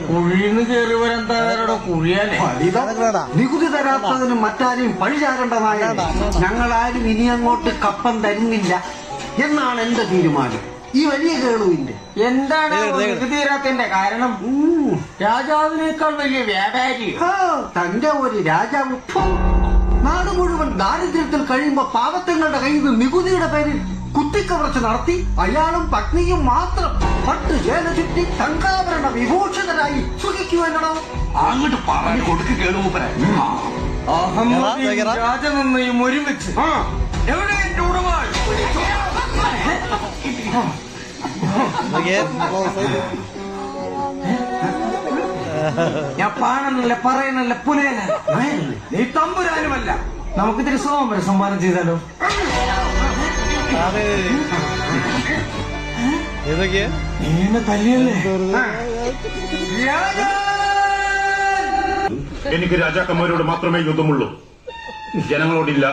കുഴിന്ന് കയറി വരന്താരോ കുഴിയാനെ നികുതി തരാത്തതിന് മറ്റാരെയും പഴിചാരേണ്ടതായ ഞങ്ങളാരും ഇനി അങ്ങോട്ട് കപ്പം തരുന്നില്ല എന്നാണ് എന്റെ തീരുമാനം. ഈ വലിയ കേളുവിന്റെ എന്താണ് നികുതി തീരാത്തതിന്റെ കാരണം? രാജാവിനേക്കാൾ വലിയ വ്യാപാരി തന്റെ ഒരു രാജാവ് നാട് മുഴുവൻ ദാരിദ്ര്യത്തിൽ കഴിയുമ്പോ പാവത്തങ്ങളുടെ കയ്യിൽ നിന്ന് നികുതിയുടെ പേരിൽ കുത്തിക്കവർച്ച നടത്തി അയാളും പത്നിയും മാത്രം പട്ട് ജേല ചുറ്റി തങ്കാഭരണ വിഭൂഷിതരായി സുഖിക്കുവാനോ അങ്ങോട്ട് പറഞ്ഞു കൊടുക്ക് കേളുമൂപ്പരെ. രാജനന്ദയും ഒരുമിച്ച് എവിടെ എന്റെ ഉടമകൾ? ഞാൻ പാണെന്നല്ല പറയുന്നല്ല പുലയന നീ തമ്പുരാനുമല്ല. നമുക്ക് ഇത്തിരി സോമര സമ്മാനം ചെയ്താലോ? എന്നെ തല്ലിയല്ലേ? എനിക്ക് രാജാക്കന്മാരോട് മാത്രമേ യുദ്ധമുള്ളൂ, ജനങ്ങളോടില്ല.